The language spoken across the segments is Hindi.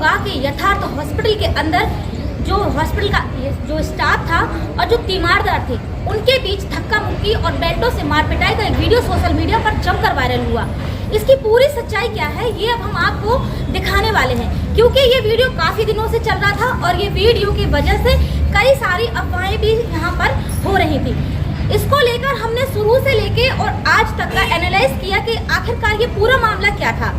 होगा कि यथार्थ हॉस्पिटल के अंदर जो हॉस्पिटल का जो स्टाफ था और जो तीमारदार थे उनके बीच धक्का मुक्की और बेल्टों से मार पिटाई का एक वीडियो सोशल मीडिया पर जमकर वायरल हुआ। इसकी पूरी सच्चाई क्या है ये अब हम आपको दिखाने वाले हैं, क्योंकि ये वीडियो काफ़ी दिनों से चल रहा था और ये वीडियो की वजह से कई सारी अफवाहें भी यहाँ पर हो रही थी। इसको लेकर हमने शुरू से लेके और आज तक का एनालाइज किया कि आखिरकार ये पूरा मामला क्या था।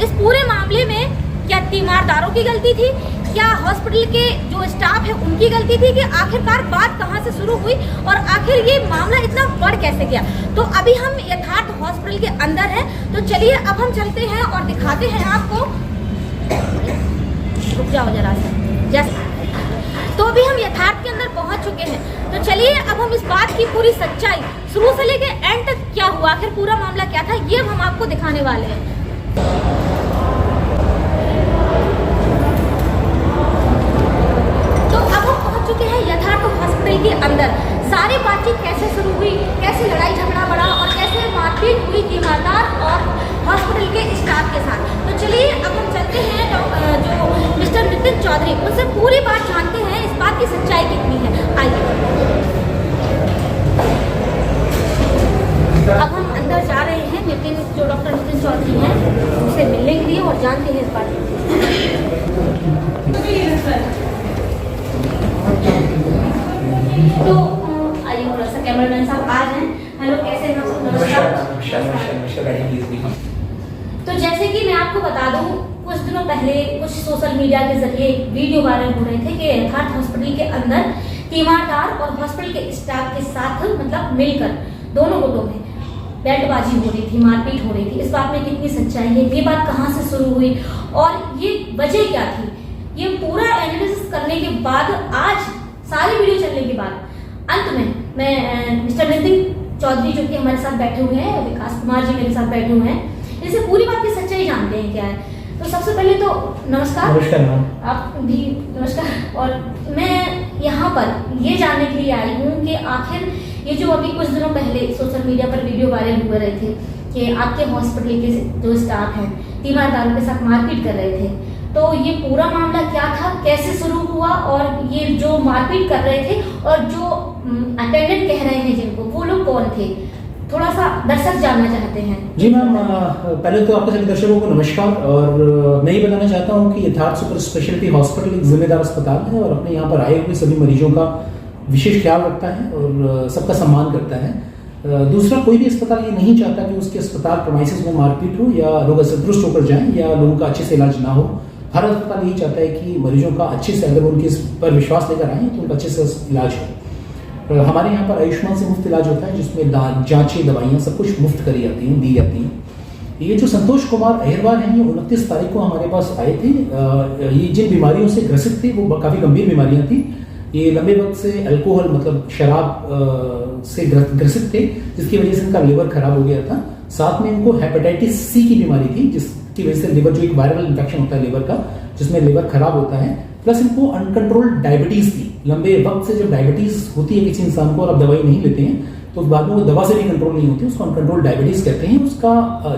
इस पूरे मामले में क्या तीमारदारों की गलती थी, क्या हॉस्पिटल के जो स्टाफ है उनकी गलती थी, कि आखिरकार बात कहां से शुरू हुई और आखिर ये मामला इतना बढ़ कैसे गया। तो अभी हम यथार्थ हॉस्पिटल के अंदर हैं, तो चलिए अब हम चलते हैं और दिखाते हैं आपको। रुक जाओ जरा से। तो अभी हम यथार्थ के अंदर पहुंच चुके हैं, तो चलिए अब हम इस बात की पूरी सच्चाई शुरू से लेकर एंड तक क्या हुआ, आखिर पूरा मामला क्या था, ये हम आपको दिखाने वाले हैं। तो अब हम पहुंच चुके हैं यथार्थ हॉस्पिटल के अंदर। सारी बातचीत कैसे शुरू हुई, कैसे लड़ाई झगड़ा बढ़ा और कैसे मारपीट हुई तीमारदार और हॉस्पिटल के स्टाफ के साथ। तो चलिए अब हम चलते हैं जो मिस्टर नितिन चौधरी, उनसे पूरी बात जानते हैं, इस बात की सच्चाई कितनी है। आइए अब हम अंदर जा रहे हैं। जो डॉक्टर नितिन चौधरी हैं उनसे मिलने के लिए और जानते हैं इस बात की। तो आइए थोड़ा सा कैमरामैन साहब आ जाएं। हेलो, कैसे हैं आप? नमस्कार। तो जैसे कि मैं आपको बता दूं, कुछ दिनों पहले कुछ सोशल मीडिया के जरिए वीडियो वायरल हो रहे थे कि यथार्थ हॉस्पिटल के अंदर तीमारदार और हॉस्पिटल के स्टाफ के साथ मतलब मिलकर दोनों गुटों में बैटबाजी हो रही थी, मारपीट हो रही थी। इस बात में कितनी सच्चाई है, ये बात कहाँ से शुरू हुई और ये वजह क्या थी, ये पूरा एनालिसिस करने के बाद आज सारी वीडियो चलने के बाद अंत में मैं मिस्टर नितिन चौधरी जो कि हमारे साथ बैठे हुए हैं, विकास कुमार जी मेरे साथ बैठे हुए हैं, इनसे पूरी बात की सच्चाई जानते हैं क्या है। तो सबसे पहले तो नमस्कार। नमस्कार मैम। आप भी नमस्कार। और मैं यहाँ पर ये जानने के लिए आई हूँ कि आखिर ये जो अभी कुछ दिनों पहले सोशल मीडिया पर वीडियो वायरल हो रहे थे कि आपके हॉस्पिटल के जो स्टाफ हैं तीमारदारों के साथ मारपीट कर रहे थे, तो ये पूरा मामला क्या था, कैसे शुरू हुआ और ये जो मारपीट कर रहे थे और जो अटेंडेंट कह रहे हैं जिनको, वो लोग कौन थे, थोड़ा सा दर्शक जानना चाहते हैं। जी मैम, पहले तो आपके सभी दर्शकों को नमस्कार। और मैं ये बताना चाहता हूँ कि यथार्थ सुपर स्पेशलिटी हॉस्पिटल एक जिम्मेदार अस्पताल है और अपने यहाँ पर आए हुए सभी मरीजों का विशेष ख्याल रखता है और सबका सम्मान करता है। दूसरा, कोई भी अस्पताल ये नहीं चाहता कि उसके अस्पताल प्रेमाइसिस में मारपीट हो या लोग असंतुष्ट होकर जाएं या लोगों का अच्छे से इलाज ना हो। हर अस्पताल यही चाहता है कि मरीजों का अच्छे से, अगर उनके इस पर विश्वास लेकर आए तो उनका अच्छे से इलाज हो। हमारे यहाँ पर आयुष्मान से मुफ्त इलाज होता है, जिसमें जांचें, दवाइयाँ सब कुछ मुफ्त करी जाती हैं, दी जाती हैं। ये जो संतोष कुमार अहिरवार हैं, ये 29 तारीख को हमारे पास आए थे। ये जिन बीमारियों से ग्रसित थे वो काफ़ी गंभीर बीमारियाँ थी। ये लंबे वक्त से अल्कोहल मतलब शराब से ग्रसित थे, जिसकी वजह से इनका लिवर खराब हो गया था। साथ में इनको हेपेटाइटिस सी की बीमारी थी, जिसकी वजह से लिवर, जो एक वायरल इन्फेक्शन होता है लिवर का, जिसमें लिवर खराब होता है। प्लस इनको अनकंट्रोल्ड डायबिटीज थी। लंबे वक्त से जब डायबिटीज होती है किसी इंसान को और आप दवाई नहीं लेते हैं तो बाद में वो दवा से भी कंट्रोल नहीं होती, उसको अनकंट्रोल्ड डायबिटीज कहते हैं। उसका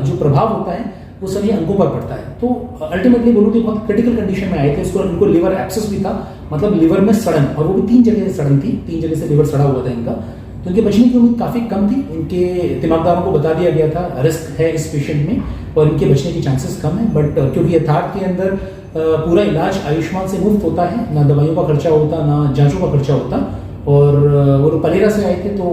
जो प्रभाव होता है वो सभी अंगों पर पड़ता है। तो अल्टीमेटली बोलूँ तो बहुत क्रिटिकल कंडीशन में आए थे। इनको लिवर एब्सेस भी था, मतलब लिवर में सड़न, और वो भी 3 जगह से सड़न थी, 3 जगह से लिवर सड़ा हुआ था इनका। तो इनके बचने की उम्मीद काफ़ी कम थी। इनके तीमारदारों को बता दिया गया था रिस्क है इस पेशेंट में और इनके बचने की चांसेस कम है। बट क्योंकि यथार्थ के अंदर पूरा इलाज आयुष्मान से मुफ्त होता है, ना दवाइयों का खर्चा होता, ना जांचों का खर्चा होता, और वो लोग पलेरा से आए थे तो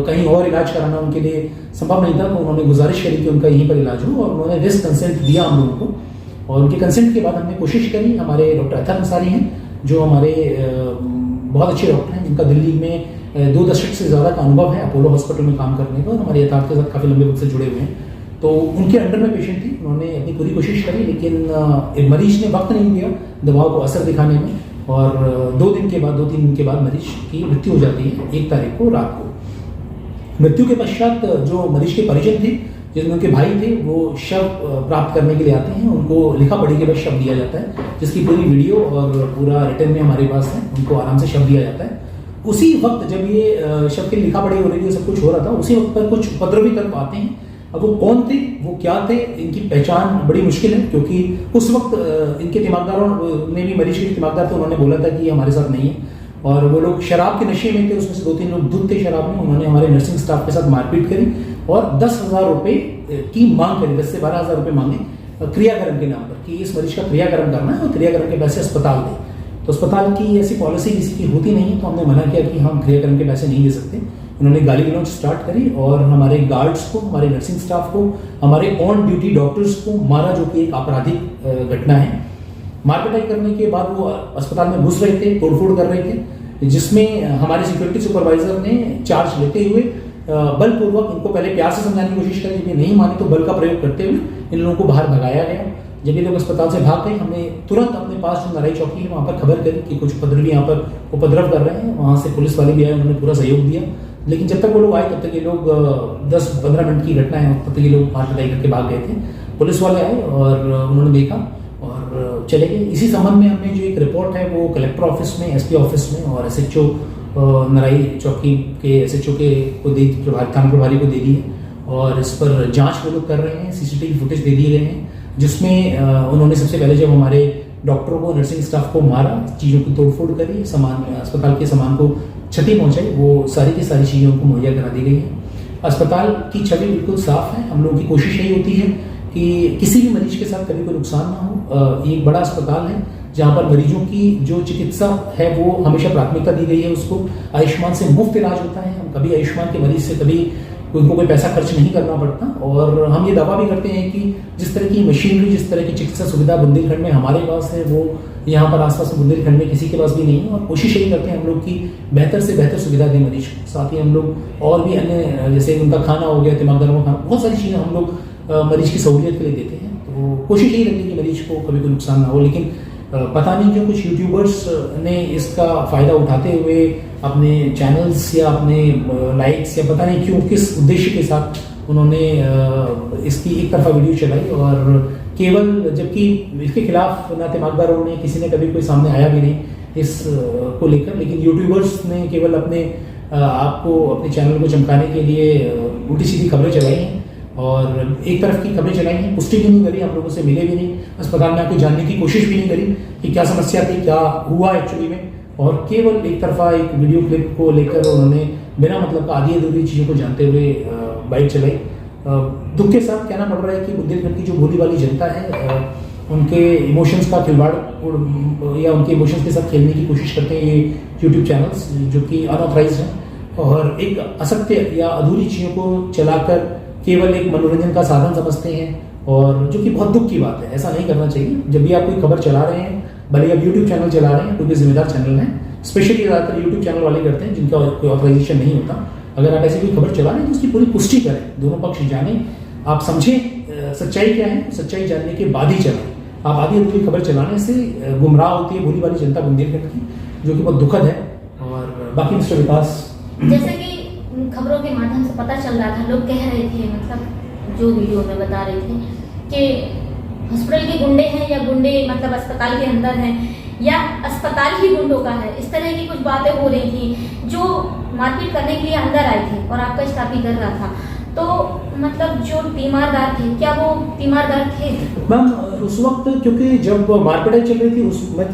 कहीं और इलाज कराना उनके लिए संभव नहीं था, तो उन्होंने गुजारिश करी कि उनका यहीं पर इलाज हो और उन्होंने रिस्क कंसेंट दिया हम लोगों को। और उनके कंसेंट के बाद हमने कोशिश करी। हमारे डॉक्टर अथर अंसारी हैं जो हमारे बहुत अच्छे डॉक्टर हैं, जिनका दिल्ली में 2 दशक से ज़्यादा का अनुभव है अपोलो हॉस्पिटल में काम करने का और हमारे यथार्थ के साथ काफ़ी लंबे वक्त से जुड़े हुए हैं। तो उनके अंडर में पेशेंट थी, उन्होंने अपनी पूरी कोशिश करी, लेकिन मरीज ने वक्त नहीं दिया दवाओं को असर दिखाने में और 2-3 दिन के बाद मरीज की मृत्यु हो जाती है 1 तारीख को रात को। मृत्यु के पश्चात जो मरीज के परिजन थे, जिनमें उनके भाई थे, वो शव प्राप्त करने के लिए आते हैं। उनको लिखा पढ़ी के बाद शव दिया जाता है, जिसकी पूरी वीडियो और पूरा रिटर्न में हमारे पास है। उनको आराम से शव दिया जाता है। उसी वक्त जब ये शव की लिखा पढ़ी हो रही है, सब कुछ हो रहा था, उसी वक्त पर कुछ उपद्रवी तत्व आते हैं अब वो कौन थे, वो क्या थे, इनकी पहचान बड़ी मुश्किल है, क्योंकि उस वक्त इनके दिमागदारों ने भी, मरीज के दिमागदार थे, उन्होंने बोला था कि ये हमारे साथ नहीं है, और वो लोग शराब के नशे में थे। उसमें से 2-3 लोग धुत थे शराब में। उन्होंने हमारे नर्सिंग स्टाफ के साथ मारपीट करी और 10,000 रुपये की मांग करी, 10 से 12,000 रुपये मांगे क्रियाकर्म के नाम पर, कि इस मरीज का क्रियाकर्म करना है और क्रियाकर्म के पैसे अस्पताल दें। तो अस्पताल की ऐसी पॉलिसी किसी की होती नहीं है, तो हमने मना किया कि हम क्रियाकर्म के पैसे नहीं दे सकते। उन्होंने गाली गलौज स्टार्ट करी और हमारे गार्ड्स को, हमारे नर्सिंग स्टाफ को, हमारे ऑन ड्यूटी डॉक्टर्स को मारा, जो कि एक आपराधिक घटना है। मारपिटाई करने के बाद वो अस्पताल में घुस रहे थे, तोड़फोड़ कर रहे थे, जिसमें हमारे सिक्योरिटी सुपरवाइजर ने चार्ज लेते हुए बलपूर्वक इनको पहले प्यार से समझाने की कोशिश करी, जब ये नहीं माने तो बल का प्रयोग करते हुए इन लोगों को बाहर भगाया गया। जब ये लोग अस्पताल से भाग गए, हमने तुरंत अपने पास जो नराई चौकी है वहाँ पर खबर करी कि कुछ उपद्रवी यहाँ पर उपद्रव कर रहे हैं। वहाँ से पुलिस वाले भी आए, उन्होंने पूरा सहयोग दिया, लेकिन जब तक वो लोग आए तब तक ये लोग 10-15 मिनट की घटना है, तब तक ये लोग मारपिटाई करके भाग गए थे। पुलिस वाले आए और उन्होंने देखा और चले गए। इसी संबंध में हमने जो एक रिपोर्ट है वो कलेक्टर ऑफिस में, एसपी ऑफिस में और SHO नराई चौकी के SHO के को दे, थाना प्रभारी को दे दी है, और इस पर जांच वो लोग कर रहे हैं। CCTV फुटेज दे दिए गए हैं, जिसमें उन्होंने सबसे पहले जब हमारे डॉक्टरों को, नर्सिंग स्टाफ को मारा, चीज़ों की तोड़फोड़ करी, सामान, अस्पताल के सामान को क्षति पहुंचाई, वो सारी की सारी चीज़ों को मुहैया करा दी गई है। अस्पताल की छवि बिल्कुल साफ है। हम लोगों की कोशिश यही होती है कि किसी भी मरीज के साथ कभी कोई नुकसान ना हो। ये एक बड़ा अस्पताल है जहाँ पर मरीजों की जो चिकित्सा है वो हमेशा प्राथमिकता दी गई है उसको। आयुष्मान से मुफ्त इलाज होता है। हम कभी आयुष्मान के मरीज से कभी उनको कोई पैसा खर्च नहीं करना पड़ता, और हम ये दावा भी करते हैं कि जिस तरह की मशीनरी, जिस तरह की चिकित्सा सुविधा बुंदेलखंड में हमारे पास है, वो यहाँ पर आसपास में बुंदेलखंड में किसी के पास भी नहीं है। और कोशिश यही करते हैं हम लोग की बेहतर से बेहतर सुविधा दें मरीज को। साथ ही हम लोग और भी अन्य, जैसे उनका खाना हो गया, दिमागदारों का खाना, बहुत सारी चीज़ें हम लोग मरीज की सहूलियत के लिए देते हैं। तो कोशिश यही रहती है कि मरीज को कभी कोई नुकसान ना हो। लेकिन पता नहीं क्यों कुछ यूट्यूबर्स ने इसका फ़ायदा उठाते हुए अपने चैनल्स या अपने लाइक्स या पता नहीं क्यों किस उद्देश्य के साथ उन्होंने इसकी एक तरफा वीडियो चलाई, और केवल, जबकि इसके खिलाफ ना दिमागदारों ने, किसी ने कभी कोई सामने आया भी नहीं इस को लेकर, लेकिन यूट्यूबर्स ने केवल अपने आपको, अपने चैनल को चमकाने के लिए उल्टी सीधी खबरें चलाई हैं, और एक तरफ की खबरें चलाई हैं, पुष्टि भी नहीं करी, हम लोगों से मिले भी नहीं, अस्पताल में आकर जानने की कोशिश भी नहीं करी कि क्या समस्या थी, क्या हुआ एक्चुअली में, और केवल एक तरफा एक वीडियो क्लिप को लेकर उन्होंने बिना मतलब का आधी अधूरी चीज़ों को जानते हुए बाइक चलाई। दुख के साथ कहना पड़ रहा है कि बुंदेलखंड की जो भोली वाली जनता है, उनके इमोशंस का खिलवाड़ या उनके इमोशंस के साथ खेलने की कोशिश करते हैं ये यूट्यूब चैनल्स, जो कि अनऑथराइज्ड हैं, और एक असत्य या अधूरी चीज़ों को चलाकर केवल एक मनोरंजन का साधन समझते हैं, और जो कि बहुत दुख की बात है। ऐसा नहीं करना चाहिए। जब भी आप कोई खबर चला रहे हैं, भले आप यूट्यूब चैनल चला रहे हैं, कोई भी जिम्मेदार चैनल है, स्पेशली ज़्यादातर यूट्यूब चैनल वाले करते हैं जिनका कोई ऑथराइजेशन नहीं होता, अगर आप ऐसी कोई खबर चला रहे हैं तो उसकी पूरी पुष्टि करें, दोनों पक्ष जानें, आप समझें सच्चाई क्या है, सच्चाई जानने के बाद ही चलाएं। आप आधी अधूरी खबर चलाने से गुमराह होती है भोली वाली जनता बुंदेलखंड की, जो कि बहुत दुखद है। और बाकी मिस्टर विकास, जैसे कि खबरों के माध्यम से पता चल रहा था, लोग कह रहे थे, मतलब जो वीडियो में बता रहे थे कि हॉस्पिटल के गुंडे हैं, या गुंडे मतलब अस्पताल के अंदर हैं, या अस्पताल ही गुंडों का है, इस तरह की कुछ बातें हो रही थी, जो मारपीट करने के लिए अंदर आए थे और आपका स्टाफ ही कर रहा था। तो मतलब जो तीमारदार थे, क्या वो तीमारदार थे? मैम उस वक्त क्योंकि जब मारपीटाई चल रही थी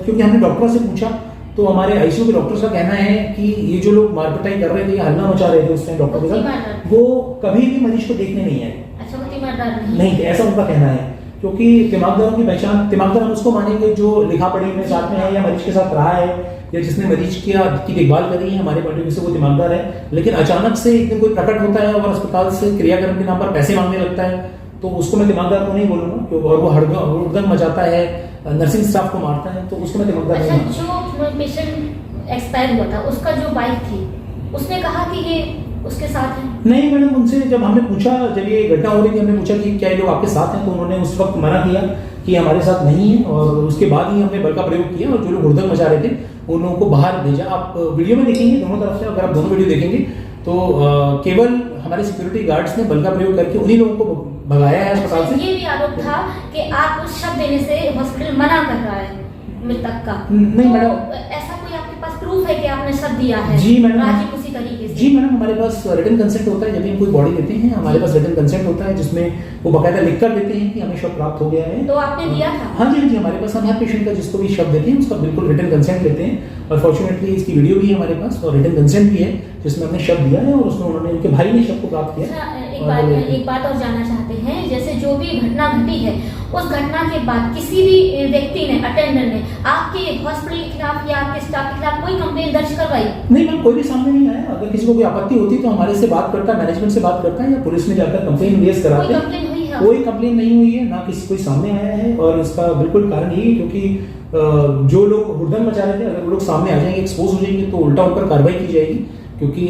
क्योंकि हमने डॉक्टर से पूछा, तो हमारे ICU के डॉक्टर का कहना है कि ये जो लोग मारपिटाई कर रहे थे, हल्ला मचा रहे थे उस टाइम डॉक्टर के साथ, वो कभी भी मरीज को देखने नहीं आए। अच्छा, वो तीमारदार नहीं, ऐसा उनका कहना है। क्योंकि दिमागदारों की पहचान, दिमागदार हम उसको मानेंगे जो लिखा पढ़ी में साथ में है, या मरीज के साथ रहा है, या जिसने मरीज की देखभाल करी है, हमारे पॉइंट ऑफ व्यू से वो दिमागदार है। लेकिन अचानक से एक दिन कोई प्रकट होता है और अस्पताल से क्रियाकर्म के नाम पर पैसे मांगने लगता है, तो उसको मैं दिमागदार को नहीं बोलूंगा, और वो हुड़दंग मचाता है, नर्सिंग स्टाफ को मारता है, तो उसको मैं दिमागदार नहीं बोलूंगा। जो पेशेंट एक्सपायर हुआ था, उसका जो वाइफ थी, उसने कहा कि ये उसके साथ है? नहीं मैडम, उनसे जब हमने पूछा, जब ये घटना हो रही थी, हमने पूछा कि क्या ये लोग आपके साथ हैं, तो उन्होंने उस वक्त मना किया कि हमारे साथ नहीं है, और उसके बाद ही हमने बल का प्रयोग किया, और जो लोग हुड़दंग मचा रहे थे उन लोगों को बाहर भेजा। आप वीडियो में देखेंगे दोनों तरफ से, अगर आप दोनों वीडियो देखेंगे तो केवल हमारे सिक्योरिटी गार्ड्स ने बल का प्रयोग करके उन्हीं लोगों को भगाया है अस्पताल से। ये भी आरोप था कि आप उस शब्द देने से हॉस्पिटल मना कर रहा है मृतक का। नहीं मैडम, ऐसा कोई आपके पास प्रूफ है कि आपने शब्द दिया है? जी मैडम, राजी खुशी तरीके से? जी मैडम, हमारे पास रिटन कंसेंट होता है जब भी हम कोई बॉडी लेते हैं, हमारे पास रिटन कंसेंट होता है जिसमें वो बाकायदा लिख कर देते हैं कि हमें शव प्राप्त हो गया है। तो आपने दिया था? हाँ जी, हाँ जी, हमारे पास हम हर पेशेंट का जिसको भी शव देते हैं उसका बिल्कुल रिटन कंसेंट लेते हैं, और फॉर्चुनेटली इसकी वीडियो भी है हमारे पास और रिटन कंसेंट भी है जिसमें हमने शव दिया है और उसमें उन्होंने, उनके भाई ने शव को प्राप्त किया। एक बात और जानना चाहते हैं, जैसे जो भी घटना घटी है उस घटना के बाद किसी भी व्यक्ति ने, अटेंडर ने आपके हॉस्पिटल के खिलाफ या आपके स्टाफ के खिलाफ कोई कंप्लेन दर्ज करवाई? नहीं मैम, कोई भी सामने नहीं आया। अगर किसी को कोई आपत्ति होती तो हमारे से बात करता है, मैनेजमेंट से बात करता है या पुलिस में जाकर कंप्लेन रेज कराते हैं। कोई कंप्लेन नहीं हुई है, ना किसी कोई सामने आया है, और इसका बिल्कुल कारण यही है क्योंकि जो लोग हुड़दंग मचा रहे थे, अगर वो लोग सामने आ जाएंगे, एक्सपोज हो जाएंगे तो उल्टा उन पर कार्रवाई की जाएगी, क्योंकि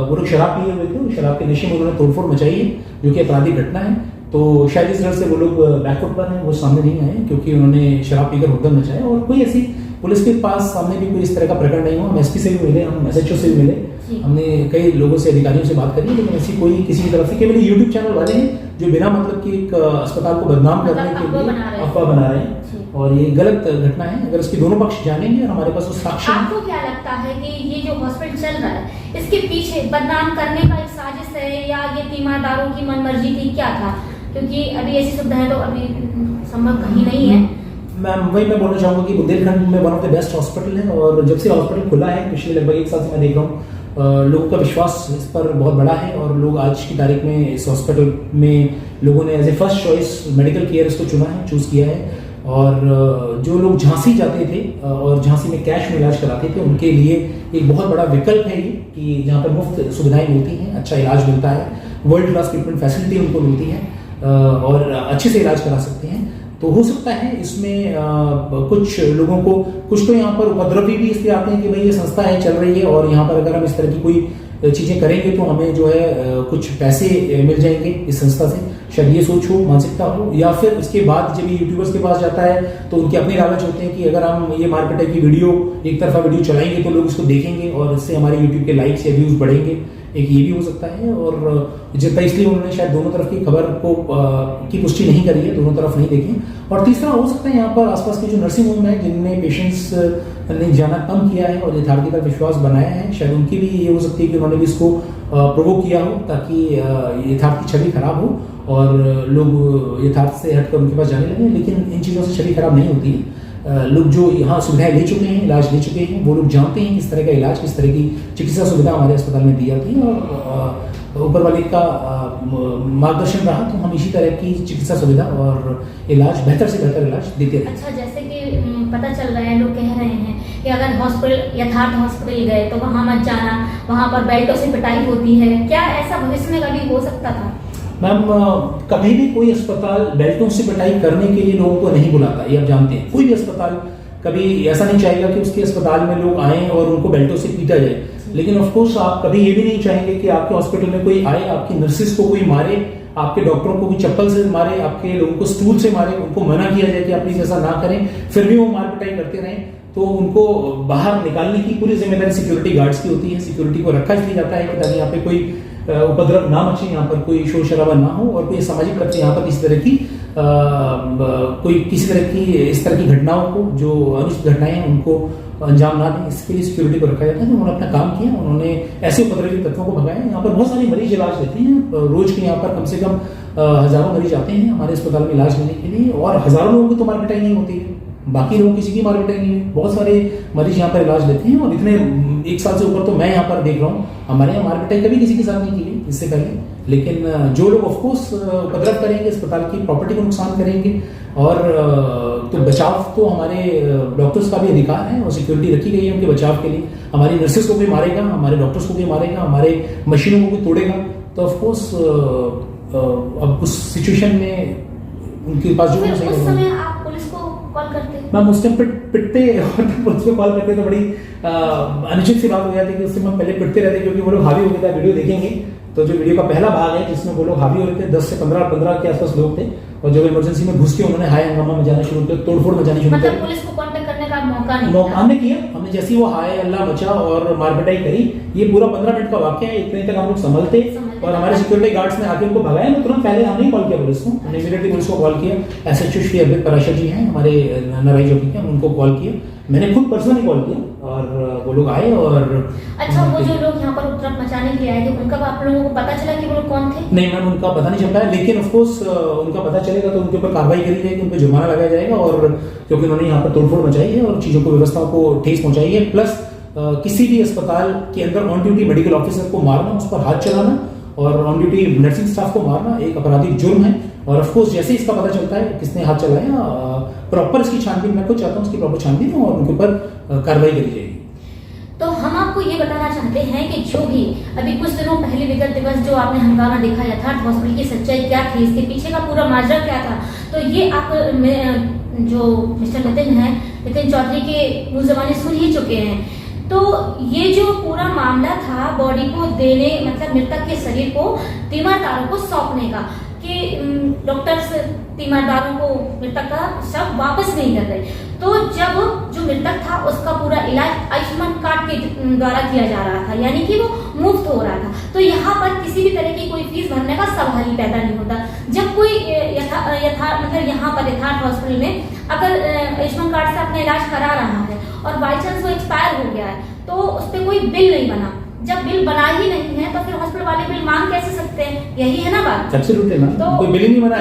वो लोग शराब पिए हुए थे, शराब के नशे में उन्होंने तोड़फोड़ मचाई है जो कि अपराधी घटना है। तो शायद इस तरह से वो लोग बैकफुट पर हैं, वो सामने नहीं आए क्योंकि उन्होंने शराब पीकर हुड़दंग मचाया। और कोई ऐसी पुलिस के पास सामने भी कोई इस तरह का प्रकरण नहीं हुआ। हम एसपी से भी मिले, हम एसएचओ से भी मिले, हमने कई लोगों से, अधिकारियों से बात करी, लेकिन ऐसी कोई किसी की तरफ से, केवल यूट्यूब चैनल वाले हैं जो बिना मतलब कि एक अस्पताल को बदनाम करने के लिए अफवाह बना रहे हैं, और ये गलत घटना है। अगर इसके दोनों पक्ष जानेंगे और हमारे पास उस साक्ष्य। आपको क्या लगता है कि ये जो हॉस्पिटल चल रहा है इसके पीछे बदनाम करने का एक साजिश है या ये तीमारदारों की मनमर्जी थी, क्या था? क्योंकि अभी ऐसी सुविधाएं तो अभी संभव कहीं नहीं है। मैम वही मैं बोलना चाहूँगा कि बुंदेलखंड में one of the best hospital है, और जब से हॉस्पिटल खुला है पिछले लगभग 1 साल से मैं देख रहा हूँ, लोगों का विश्वास इस पर बहुत बड़ा है, और लोग आज की तारीख में इस हॉस्पिटल में लोगों ने as a first choice medical care इसको चुना है, चूज किया है। और जो लोग झांसी जाते थे और झांसी में कैश में इलाज कराते थे, उनके लिए एक बहुत बड़ा विकल्प है ये कि जहाँ पर मुफ्त सुविधाएं मिलती हैं, अच्छा इलाज मिलता है, वर्ल्ड क्लास ट्रीटमेंट फैसिलिटी उनको मिलती है, और अच्छे से इलाज करा सकते हैं। तो हो सकता है इसमें कुछ लोगों को, कुछ तो यहाँ पर उपद्रवी भी इसलिए आते हैं कि भाई ये संस्था है, चल रही है, और यहाँ पर अगर हम इस तरह की कोई चीजें करेंगे तो हमें जो है कुछ पैसे मिल जाएंगे इस संस्था से, शायद ये सोच हो, मानसिकता हो। या फिर उसके बाद जब ये यूट्यूबर्स के पास जाता है तो उनके अपने लालच होते हैं कि अगर हम ये मारपिटाई की वीडियो, एक तरफा वीडियो चलाएंगे तो लोग इसको देखेंगे और इससे हमारे यूट्यूब के लाइक्स या व्यूज बढ़ेंगे, एक ये भी हो सकता है। और जितना इसलिए उन्होंने शायद दोनों तरफ की खबर को की पुष्टि नहीं करी है, दोनों तरफ नहीं देखी। और तीसरा हो सकता है यहाँ पर आसपास के जो नर्सिंग होम है जिनने पेशेंट्स ने जाना कम किया है और यथार्थी का विश्वास बनाया है, शायद उनकी भी ये हो सकती है कि उन्होंने भी इसको प्रोवोक किया हो ताकि यथार्थ की छवि खराब हो और लोग यथार्थ से हटकर उनके पास जाने लगे। लेकिन इन चीज़ों से छवि खराब नहीं होती है। लोग जो यहाँ सुविधाएं ले चुके हैं, इलाज ले चुके हैं, वो लोग जानते हैं किस तरह का इलाज, किस तरह की चिकित्सा सुविधा हमारे अस्पताल में दी जाती है, और ऊपर वाले का मार्गदर्शन रहा तो हम इसी तरह की चिकित्सा सुविधा और इलाज, बेहतर से बेहतर इलाज देते रहे। अच्छा, जैसे कि पता चल रहा है, लोग कह रहे हैं कि अगर हॉस्पिटल, यथार्थ हॉस्पिटल गए तो वहाँ मत जाना, वहाँ पर बेल्टों से पिटाई होती है, क्या ऐसा भविष्य में कभी हो सकता था? मैम कभी भी कोई अस्पताल बेल्टों से पिटाई करने के लिए लोगों को नहीं बुलाता, ये आप जानते हैं। कोई भी अस्पताल कभी ऐसा नहीं चाहेगा कि उसके अस्पताल में लोग आएं और उनको बेल्टों से पीटा जाए। लेकिन ऑफ कोर्स आप कभी ये भी नहीं चाहेंगे कि आपके हॉस्पिटल में कोई आए, आपकी नर्सिस को कोई मारे, आपके डॉक्टरों को भी चप्पल से मारे, आपके लोगों को स्टूल से मारे, उनको मना किया जाए कि आप प्लीज ऐसा ना करें, फिर भी वो मार पिटाई करते रहें। तो उनको बाहर निकालने की पूरी जिम्मेदारी सिक्योरिटी गार्ड्स की होती है। सिक्योरिटी को रखा इसलिए जाता है कि ताकि यहाँ पे कोई उपद्रव ना मचे, यहाँ पर कोई शोर शराबा ना हो और कोई सामाजिक तत्व यहाँ पर किसी तरह की कोई किसी तरह की इस तरह की घटनाओं को, जो अनुचित घटनाएं हैं, उनको अंजाम ना दें। इसके लिए सिक्योरिटी को रखा जाता है। तो उन्होंने अपना काम किया, उन्होंने ऐसे उपद्रवी तत्वों को भगाया। यहाँ पर बहुत सारे मरीज इलाज लेते हैं, रोज के यहाँ पर कम से कम हजारों मरीज आते हैं हमारे अस्पताल में इलाज लेने के लिए, और हजारों लोगों की तो मार पिटाई नहीं होती है, बाकी लोगों किसी की मार पिटाई नहीं है। बहुत सारे मरीज यहाँ पर इलाज लेते हैं, और इतने 1 साल से ऊपर तो मैं यहाँ पर देख रहा हूँ, हमारे यहाँ मार पिटाई कभी किसी के साथ नहीं की है इससे पहले। लेकिन जो लोग ऑफकोर्स उपद्रव करेंगे, अस्पताल की प्रॉपर्टी को नुकसान करेंगे, और तो बचाव तो हमारे डॉक्टर्स का भी अधिकार है और सिक्योरिटी रखी गई है उनके बचाव के लिए। हमारी नर्सेस को भी मारेगा, हमारे डॉक्टर्स को भी मारेगा, हमारे मशीनों को भी तोड़ेगा, तो ऑफकोर्स अब उस सिचुएशन में उनके पास जो उस समय आप पुलिस को कॉल करते? मैम उस टाइम पिटते और पुलिस को कॉल करते तो बड़ी अनुचित सी बात हो जाती है कि उससे हम पहले पिटते रहते, क्योंकि वो लोग हावी हो गए थे। वीडियो देखेंगे तो जो वीडियो का पहला भाग है जिसमें वो लोग हावी हो रहे थे, 10 से 15 के आसपास लोग थे, और जब इमरजेंसी में घुस के उन्होंने हाय हंगामा मचाना शुरू किया, तोड़फोड़ मचानी शुरू मतलब पुलिस को कांटेक्ट करने का मौका नहीं किया। हमने किया, हमने जैसे ही वो हाय अल्लाह मचा और मारपिटाई करी, ये पूरा 15 मिनट का वाक्य है, इतने तक हम लोग संभलते और हमारे सिक्योरिटी गार्ड्स ने आके उनको भगाया। तो तुरंत पहले हमने कॉल किया पुलिस को, हमने इमीडिएटली पुलिस को कॉल किया। एसएचओ श्री अरविंद पराशर जी हैं हमारे नराई चौकी के, उनको कॉल किया, मैंने खुद पर्सनली कॉल किया और वो लोग आए और अच्छा, वो जो लोग यहाँ पर उपद्रव मचाने के लिए आए थे, उनका आप लोगों को पता चला कि वो लोग कौन थे? नहीं मैम, उनका पता नहीं चल पाया, लेकिन ऑफ कोर्स उनका पता चलेगा तो उनके ऊपर कार्रवाई करी जाएगी, उन पर जुर्माना लगाया जाएगा। और क्योंकि उन्होंने यहाँ पर तोड़फोड़ मचाई है और चीज़ों को, व्यवस्थाओं को ठेस पहुंचाई है, प्लस किसी भी अस्पताल के अंदर ऑन ड्यूटी मेडिकल ऑफिसर को मारना, उस पर हाथ चलाना और ऑन ड्यूटी नर्सिंग स्टाफ को मारना एक आपराधिक जुर्म है। और ऑफ कोर्स जैसे ही इसका पता चलता है किसने हाथ चलाया, प्रॉपर इसकी छानबीन, मैं खुद चाहता हूँ इसकी प्रॉपर छानबीन और उनके ऊपर कार्रवाई करी जाएगी। तो हम आपको ये बताना चाहते हैं कि जो भी अभी कुछ दिनों पहले विगत दिवस जो आपने हंगामा देखा, यथार्थ हॉस्पिटल की सच्चाई क्या थी, इसके पीछे का पूरा माजरा क्या था, तो ये आप जो मिस्टर नितिन चौधरी के मुंह ज़बानी सुन ही चुके हैं। तो ये जो पूरा मामला था बॉडी को देने, मतलब मृतक के शरीर को तीमारदारों को सौंपने का, कि डॉक्टर्स तीमारदारों को मृतक का शव वापस नहीं कर रहे, तो जब जो मृतक था उसका पूरा इलाज आयुष्मान कार्ड के द्वारा किया जा रहा था, यानी कि वो मुफ्त हो रहा था, तो यहाँ पर किसी भी तरह की कोई फीस भरने का सवाल ही पैदा नहीं होता। जब कोई मतलब यहाँ पर यथार्थ हॉस्पिटल में अगर आयुष्मान कार्ड से अपना इलाज करा रहा है और बाई चांस वो एक्सपायर हो गया है, तो उस पर कोई बिल नहीं बना, जब बिल बना ही नहीं है तो फिर हॉस्पिटल वाले बिल मांग कैसे सकते हैं? यही है ना बात। एब्सोल्युटली ना, तो कोई बिल नहीं बना,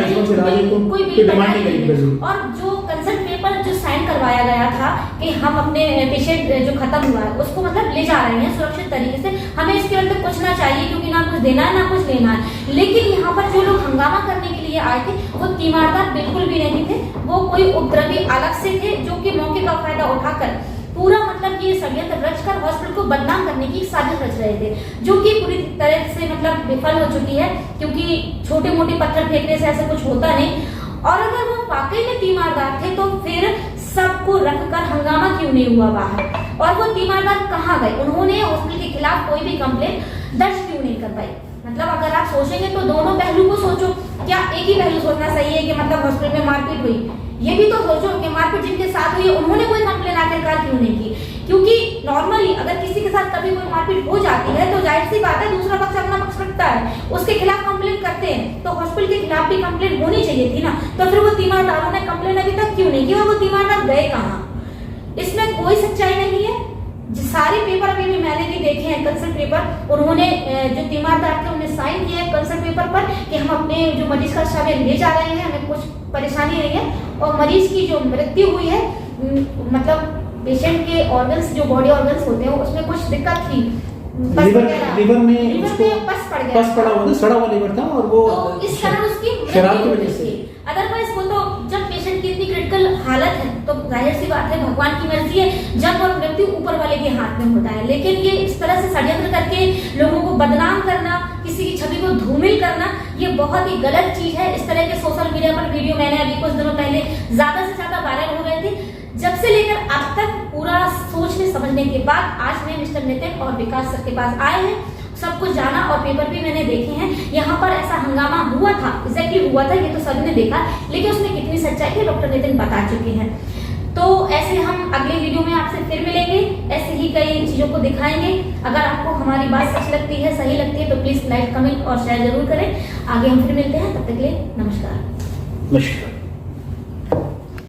कोई डिमांड नहीं करी। और जो कंसर्ट पेपर जो साइन करवाया गया था कि हम अपने पेशेंट जो खत्म हुआ है उसको मतलब ले जा रहे हैं सुरक्षित तरीके से, हमें इसके अंदर कुछ ना चाहिए क्योंकि ना कुछ देना है ना कुछ लेना है। लेकिन यहाँ पर जो लोग हंगामा करने के लिए आए थे वो तीमारदार बिल्कुल भी नहीं थे, वो कोई उपद्रवी अलग से थे जो कि मौके का फायदा उठाकर पूरा मतलब ये षड्यंत्र रचकर हॉस्पिटल को बदनाम करने की साजिश रच रहे थे, जो कि पूरी तरह से मतलब विफल हो चुकी है, क्योंकि छोटे मोटे पत्थर फेंकने से ऐसा कुछ होता नहीं। और अगर वो वाकई में तीमारदार थे तो फिर सबको रखकर हंगामा क्यों नहीं हुआ बाहर, और वो तीमारदार कहाँ गए? उन्होंने हॉस्पिटल के खिलाफ कोई भी कंप्लेंट दर्ज क्यों नहीं कर पाई? मतलब अगर आप सोचेंगे तो दोनों पहलू को सोचो, क्या एक ही पहलू सोचना सही है कि मतलब हॉस्पिटल में मारपीट हुई? ये भी तो सोचो कि मारपीट जिनके साथ हुई है उन्होंने कोई कंप्लेन आखिरकार क्यों नहीं की? क्योंकि नॉर्मली अगर किसी के साथ कभी कोई मारपीट हो जाती है तो जाहिर सी बात है दूसरा पक्ष अपना पक्ष रखता है, उसके खिलाफ कंप्लेन करते हैं, तो हॉस्पिटल के खिलाफ भी कंप्लेन होनी चाहिए थी ना। तो फिर वो तीमारदारों ने कंप्लेन अभी तक क्यों नहीं की और वो तीमारदार गए कहाँ? इसमें कोई सच्चाई नहीं है। सारे पेपर अभी भी मैंने भी देखे हैं, कंसर्ट पेपर, उन्होंने जो तीमारदार थे उन्होंने साइन किया है कंसर्ट पेपर पर कि हम अपने जो मरीज का शव ले जा रहे हैं, हमें कुछ परेशानी नहीं है। और मरीज की जो मृत्यु हुई है, मतलब पेशेंट के ऑर्गन्स जो बॉडी ऑर्गन्स होते हैं उसमें कुछ दिक्कत थी, लिवर में उसको पस पड़ा हुआ था, सड़ा हुआ लिवर था, और वो तो इस कारण उसकी शराब की वजह से। अदरवाइज वो तो जब पेशेंट की इतनी क्रिटिकल हालत है तो जाहिर सी बात है भगवान की मर्जी है, जब और मृत्यु ऊपर वाले के हाथ में होता है। लेकिन ये इस तरह से षड्यंत्र करके लोगों को बदनाम करना, किसी की छवि को धूमिल करना, ये बहुत ही गलत चीज है। इस तरह के सोशल मीडिया पर वीडियो मैंने अभी कुछ दिनों पहले ज्यादा से ज्यादा वायरल हो रहे थे, जब से लेकर अब तक पूरा सोचने समझने के बाद आज मैं मिस्टर नितिन और विकास सर के पास आए हैं, सब कुछ जाना और पेपर भी मैंने देखे हैं। यहाँ पर ऐसा हंगामा हुआ था, एग्जैक्टली हुआ था, ये तो सभी ने देखा, लेकिन उसमें कितनी सच्चाई थी डॉक्टर नितिन बता चुके हैं। तो ऐसे हम अगले वीडियो में आपसे फिर मिलेंगे, ऐसे ही कई चीजों को दिखाएंगे। अगर आपको हमारी बात सच लगती है, सही लगती है तो प्लीज लाइक, कमेंट और शेयर जरूर करें। आगे हम फिर मिलते हैं, तब तक के लिए नमस्कार।